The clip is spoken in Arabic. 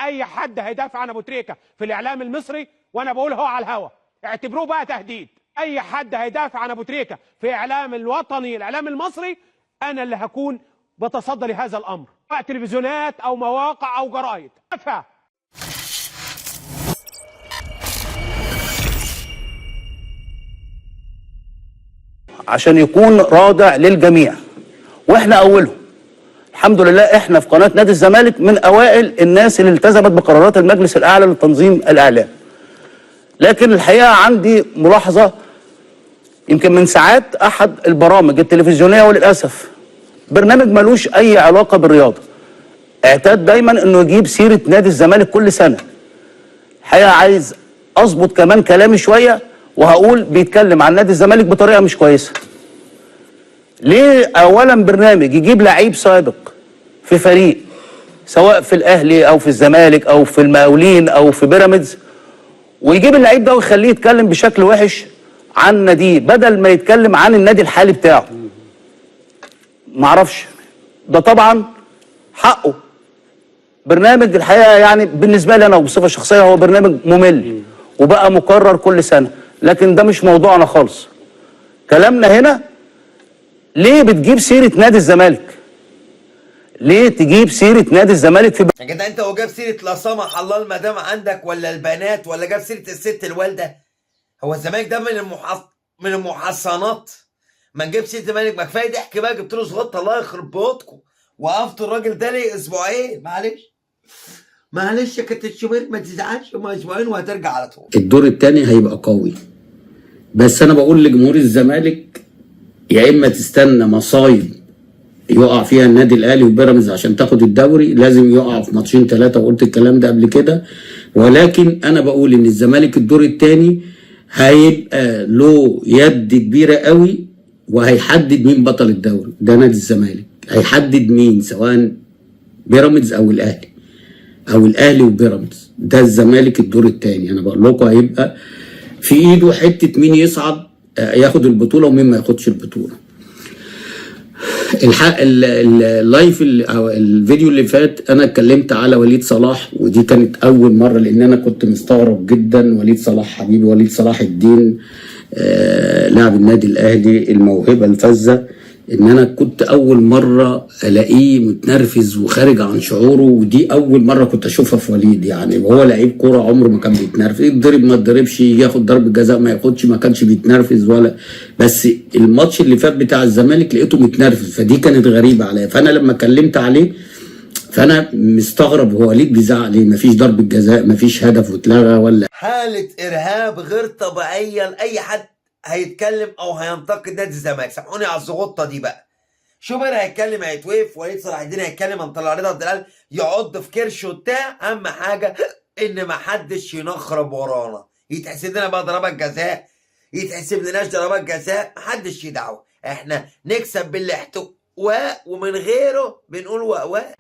اي حد هيدافع عن ابو تريكه في الاعلام المصري، وانا بقول هو على الهوا، اعتبروه بقى تهديد. اي حد هيدافع عن ابو تريكه في اعلام الوطني الاعلام المصري، انا اللي هكون بتصدى لهذا الامر، سواء تلفزيونات او مواقع او جرايد. عشان يكون رادع للجميع، واحنا اولهم. الحمد لله احنا في قناه نادي الزمالك من اوائل الناس اللي التزمت بقرارات المجلس الاعلى لتنظيم الاعلام. لكن الحقيقه عندي ملاحظه، يمكن من ساعات احد البرامج التلفزيونيه، وللاسف برنامج ملوش اي علاقه بالرياضه، اعتاد دايما انه يجيب سيره نادي الزمالك كل سنه. الحقيقه عايز اظبط كمان كلامي شويه، وهقول بيتكلم عن نادي الزمالك بطريقه مش كويسه. ليه اولا برنامج يجيب لعيب سابق في فريق، سواء في الاهلي او في الزمالك او في المقاولين او في بيراميدز، ويجيب اللعيب ده ويخليه يتكلم بشكل وحش عن ناديه بدل ما يتكلم عن النادي الحالي بتاعه؟ معرفش، ده طبعا حقه. برنامج الحقيقه يعني بالنسبه لي انا وبصفه شخصيه هو برنامج ممل وبقى مكرر كل سنه، لكن ده مش موضوعنا خالص. كلامنا هنا ليه بتجيب سيره نادي الزمالك؟ ليه تجيب سيره نادي الزمالك في يا جدع انت، هو جاب سيره لا سمح الله المدام عندك ولا البنات، ولا جاب سيره الست الوالده؟ هو الزمالك ده من المحصنات؟ ما نجيب سيره الزمالك؟ ما كفايه ضحك بقى، جبت له صغطه الله يخرب بيوتكم، وقفتوا الراجل ده ليه اسبوعين؟ معلش يا كابتن شوبير ما تزعلش، هما اسبوعين وهترجع على طول. الدور الثاني هيبقى قوي، بس انا بقول لجمهور الزمالك يا اما تستنى مصايب يقع فيها النادي الاهلي وبيراميدز عشان تاخد الدوري، لازم يقع في ماتشين ثلاثه، وقلت الكلام ده قبل كده. ولكن انا بقول ان الزمالك الدور الثاني هيبقى له يد كبيره قوي، وهيحدد مين بطل الدوري. ده نادي الزمالك هيحدد مين، سواء بيراميدز او الاهلي، او الاهلي وبيراميدز. ده الزمالك الدور الثاني، انا بقول لكم هيبقى في ايده حته مين يصعد ياخد البطوله ومين ما ياخدش البطوله. اللايف او الفيديو اللي فات انا اتكلمت على وليد صلاح، ودي كانت اول مره، لان انا كنت مستغرب جدا. وليد صلاح حبيبي، وليد صلاح الدين لاعب النادي الاهلي الموهبه الفذه، ان انا كنت اول مره الاقيه متنرفز وخارج عن شعوره، ودي اول مره كنت اشوفها في وليد. يعني وهو لعيب كوره عمره ما كان بيتنرفز، يتضرب ما يتضربش، ياخد ضربه جزاء ما ياخدش، ما كانش بيتنرفز ولا. بس الماتش اللي فات بتاع الزمالك لقيته متنرفز، فدي كانت غريبه عليا. فانا لما كلمت عليه فانا مستغرب هو وليد بيزعق ليه؟ مفيش ضربه جزاء، مفيش هدف واتلغى، ولا حاله ارهاب غير طبيعيه لاي حد هيتكلم او هينتقد نادي الزمالك. سامحوني على الزغطه دي بقى. شوبير هيتكلم هيتوقف، وليد صلاح الدين هيتكلم، هنطلع رضا عبد العال يعض في كرشه وبتاع. اهم حاجه ان ما حدش ينخرب ورانا، يتحسب لنا بقى ضربات جزاء، يتحسب لناش ضربات جزاء، محدش يدعوه. احنا نكسب بالاحتواء ومن غيره بنقول وقواء.